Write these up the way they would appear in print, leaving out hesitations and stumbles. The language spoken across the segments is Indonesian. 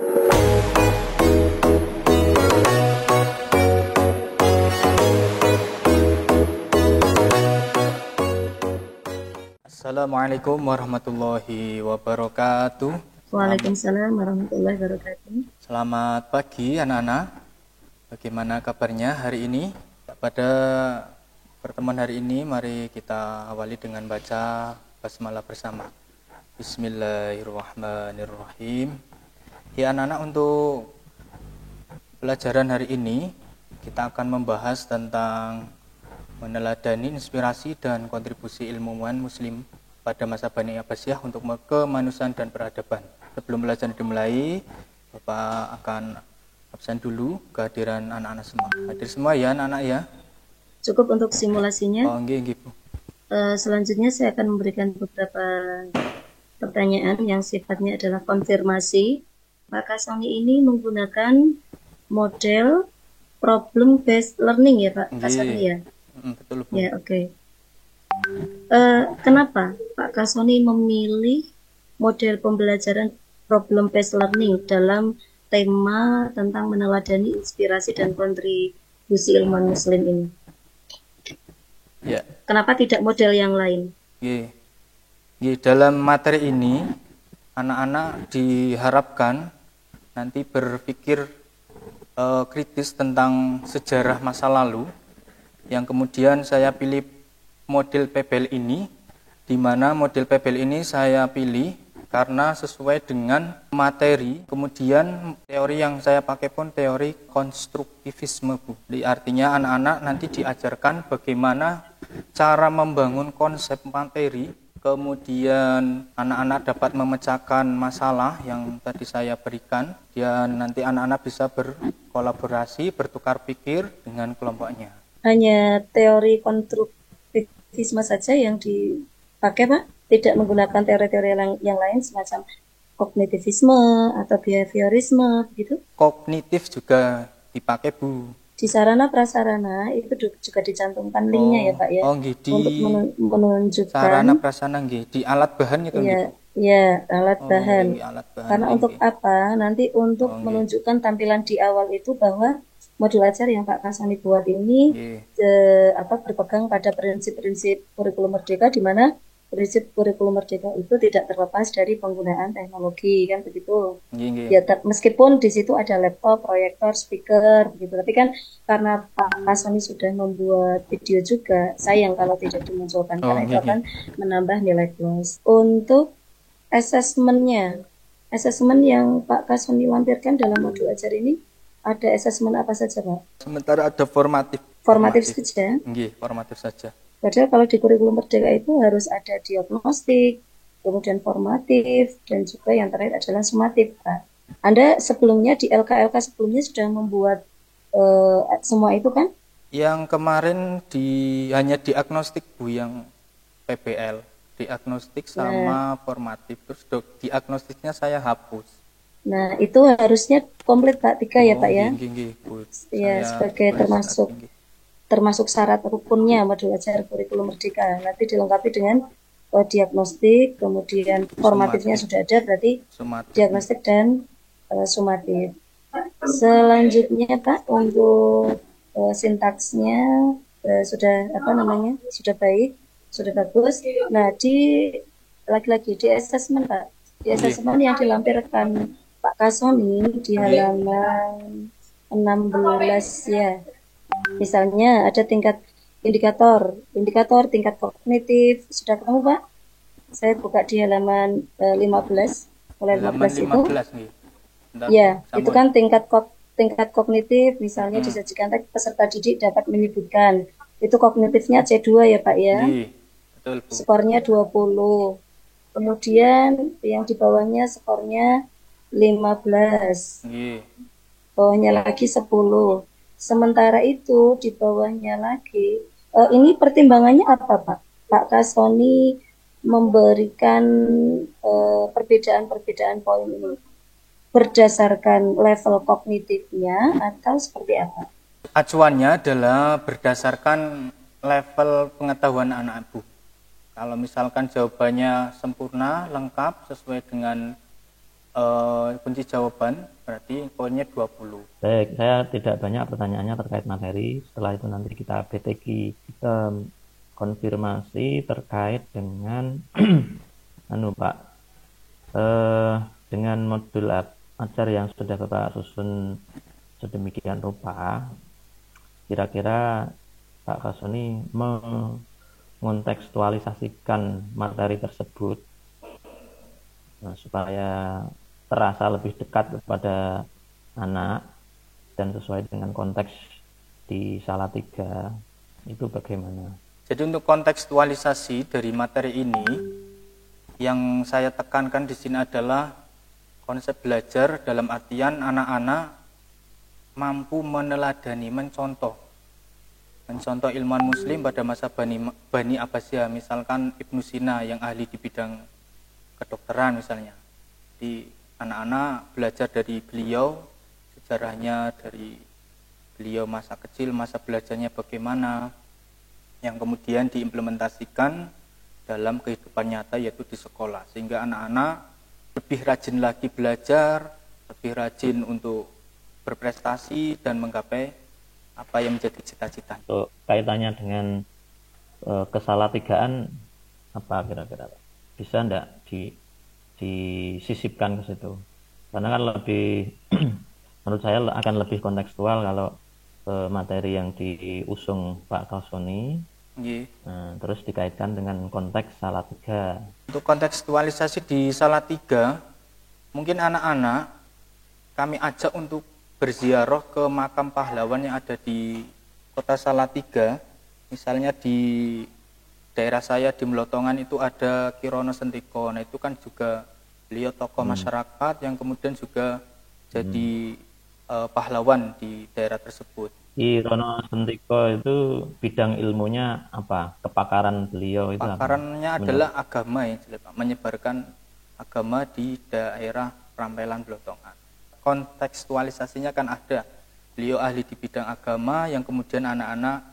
Assalamualaikum warahmatullahi wabarakatuh. Waalaikumsalam warahmatullahi wabarakatuh. Selamat pagi anak-anak. Bagaimana kabarnya hari ini? Pada pertemuan hari ini mari kita awali dengan baca basmalah bersama. Bismillahirrahmanirrahim. Ya anak-anak, untuk pelajaran hari ini kita akan membahas tentang meneladani inspirasi dan kontribusi ilmuwan muslim pada masa Bani Abbasiyah untuk kemanusiaan dan peradaban. Sebelum pelajaran dimulai, Bapak akan absen dulu kehadiran anak-anak semua. Hadir semua ya anak-anak ya. Cukup untuk simulasinya. Oh, nggih, Bu. Selanjutnya saya akan memberikan beberapa pertanyaan yang sifatnya adalah konfirmasi. Pak Kasoni ini menggunakan model problem based learning ya Pak Kasoni ya? Betul, Bu. Ya, oke. Kenapa Pak Kasoni memilih model pembelajaran problem based learning dalam tema tentang meneladani inspirasi dan kontribusi ilmuwan muslim ini? Ya. Kenapa tidak model yang lain? Dalam materi ini anak-anak diharapkan nanti berpikir kritis tentang sejarah masa lalu, yang kemudian saya pilih model PBL ini, di mana model PBL ini saya pilih karena sesuai dengan materi. Kemudian teori yang saya pakai pun teori konstruktivisme, Bu. Jadi artinya anak-anak nanti diajarkan bagaimana cara membangun konsep materi, kemudian anak-anak dapat memecahkan masalah yang tadi saya berikan, dan nanti anak-anak bisa berkolaborasi, bertukar pikir dengan kelompoknya. Hanya teori konstruktivisme saja yang dipakai, Pak? Tidak menggunakan teori-teori yang lain semacam kognitivisme atau behaviorisme, begitu? Kognitif juga dipakai, Bu. Di sarana prasarana itu juga dicantumkan linknya ya Pak ya, untuk menunjukkan sarana prasarana di alat bahan itu ya, ya alat bahan. Alat bahan. Karena untuk apa? Nanti untuk menunjukkan tampilan di awal itu bahwa modul ajar yang Pak Kasoni buat ini berpegang pada prinsip-prinsip kurikulum merdeka, di mana prinsip kurikulum merdeka itu tidak terlepas dari penggunaan teknologi, kan begitu. Ya, meskipun di situ ada laptop, proyektor, speaker, begitu. Tapi kan karena Pak Kasoni sudah membuat video juga, sayang kalau tidak dimunculkan, karena itu akan menambah nilai plus. Untuk asesmen yang Pak Kasoni lampirkan dalam modul ajar ini, ada asesmen apa saja, Pak? Sementara ada formatif saja. Formatif saja. Padahal kalau di kurikulum merdeka itu harus ada diagnostik, kemudian formatif, dan juga yang terakhir adalah sumatif, Pak. Anda sebelumnya di LK sebelumnya sudah membuat semua itu kan? Yang kemarin hanya diagnostik, Bu, yang PBL. Diagnostik sama formatif. Terus diagnostiknya saya hapus. Nah, itu harusnya komplit Pak, 3 ya Pak ya? Ya, sebagai termasuk syarat rukunnya modul ajar kurikulum merdeka. Nanti dilengkapi dengan diagnostik, kemudian formatifnya sudah ada, berarti diagnostik dan sumatif. Selanjutnya Pak, untuk sintaksnya sudah baik, sudah bagus. Nah, lagi-lagi di asesmen Pak, di asesmen yang dilampirkan Pak Kasoni di halaman 16 ya. Misalnya ada tingkat indikator tingkat kognitif, sudah ketemu Pak? Saya buka di halaman 15, mulai 15 itu. Ya, itu kan tingkat kognitif, misalnya disajikan teks peserta didik dapat menyebutkan. Itu kognitifnya C2 ya Pak ya. Betul, Bu. Skornya 20. Kemudian yang di bawahnya skornya 15. Bawahnya lagi 10. Sementara itu di bawahnya lagi, ini pertimbangannya apa Pak? Pak Kasoni memberikan perbedaan-perbedaan poin ini berdasarkan level kognitifnya atau seperti apa? Acuannya adalah berdasarkan level pengetahuan anak Bu. Kalau misalkan jawabannya sempurna, lengkap, sesuai dengan kunci jawaban, berarti poinnya 20. Baik, saya tidak banyak pertanyaannya terkait materi. Setelah itu nanti kita BTQ, kita konfirmasi terkait dengan Pak, dengan modul ajar yang sudah Bapak susun sedemikian rupa, kira-kira Pak Kasoni mengontekstualisasikan materi tersebut supaya terasa lebih dekat kepada anak dan sesuai dengan konteks di Salatiga, itu bagaimana? Jadi untuk kontekstualisasi dari materi ini, yang saya tekankan di sini adalah konsep belajar dalam artian anak-anak mampu meneladani, mencontoh ilmuwan muslim pada masa Bani Abbasiyah, misalkan Ibnu Sina yang ahli di bidang kedokteran misalnya. Di anak-anak belajar dari beliau, sejarahnya dari beliau masa kecil, masa belajarnya bagaimana, yang kemudian diimplementasikan dalam kehidupan nyata, yaitu di sekolah, sehingga anak-anak lebih rajin lagi belajar, lebih rajin untuk berprestasi dan menggapai apa yang menjadi cita-cita. Kaitannya dengan kesalatigaan apa kira-kira? Bisa enggak disisipkan ke situ? Karena kan lebih menurut saya akan lebih kontekstual kalau materi yang diusung Pak Kasoni, terus dikaitkan dengan konteks Salatiga. Untuk kontekstualisasi di Salatiga, mungkin anak-anak kami ajak untuk berziarah ke makam pahlawan yang ada di kota Salatiga. Misalnya di daerah saya di Melotongan itu ada Kirono Sentiko. Nah itu kan juga beliau tokoh masyarakat yang kemudian juga jadi pahlawan di daerah tersebut. Kirono Sentiko itu bidang ilmunya apa? Kepakaran beliau itu Pakarannya adalah agama ya, menyebarkan agama di daerah Rampelan Melotongan. Kontekstualisasinya kan ada. Beliau ahli di bidang agama yang kemudian anak-anak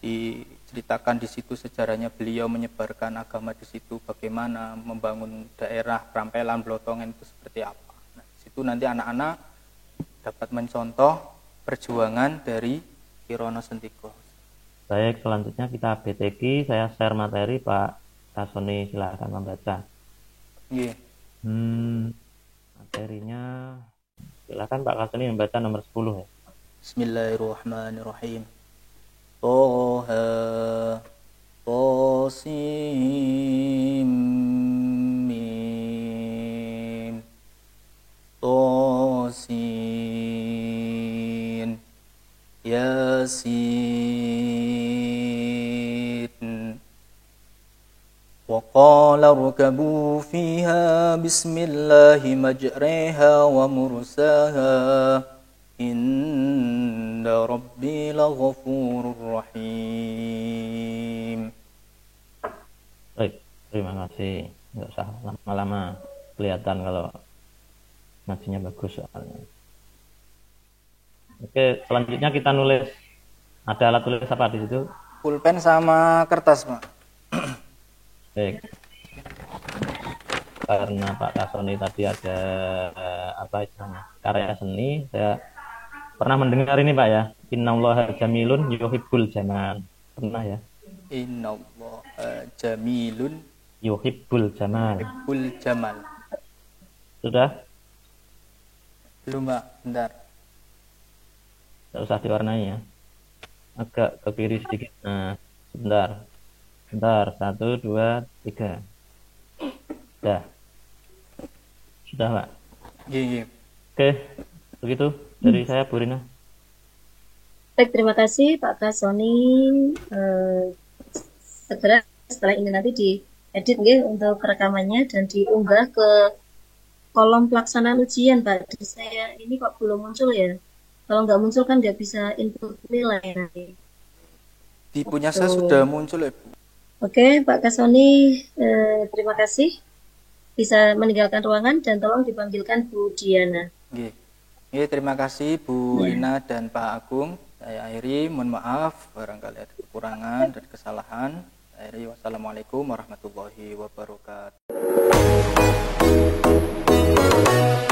diceritakan di situ sejarahnya beliau menyebarkan agama di situ, bagaimana membangun daerah Rampelan Melotongan itu seperti apa. Nah, di situ nanti anak-anak dapat mencontoh perjuangan dari Kirono Sentiko. Baik, selanjutnya kita BTQ, saya share materi, Pak Kasoni silakan membaca. Iya. Materinya silakan Pak Kasoni membaca nomor 10 ya. Bismillahirrahmanirrahim. Toha Tosim Mim Tosin Yasin wa qala rkabu fiha bismillahi majriha wa mursaha inna rabbi laghafurur rahim. Baik, terima kasih. Nggak usah lama-lama, kelihatan kalau ngajinya bagus soalnya. Oke, selanjutnya kita nulis. Ada alat tulis apa di situ? Pulpen sama kertas, Pak. Baik. Karena Pak Kasoni tadi ada apa istilahnya? Karya seni, saya pernah mendengar ini Pak ya. Innallaha jamilun yuhibbul jamal. Pernah ya? Innallaha jamilun yuhibbul jamal. yuhibbul jamal. Sudah? Belum, Pak. Bentar. Tidak usah diwarnai ya. Agak ke kiri sedikit. Nah, sebentar. Bentar. 1, 2, 3. Sudah Pak? Iya. Oke, begitu dari saya Bu Rina. Baik, terima kasih Pak Kasoni. Segera setelah ini nanti diedit untuk rekamannya dan diunggah ke kolom pelaksanaan ujian Pak. Di saya ini kok belum muncul ya. Kalau nggak muncul kan nggak bisa input nilai nanti. Di punya saya sudah muncul ya, Bu. Oke, Pak Kasoni, terima kasih. Bisa meninggalkan ruangan dan tolong dipanggilkan Bu Diana. Terima kasih Bu Rina dan Pak Agung. Saya akhiri, mohon maaf barangkali ada kekurangan dan kesalahan. Saya akhiri, wassalamualaikum warahmatullahi wabarakatuh. wabarakatuh.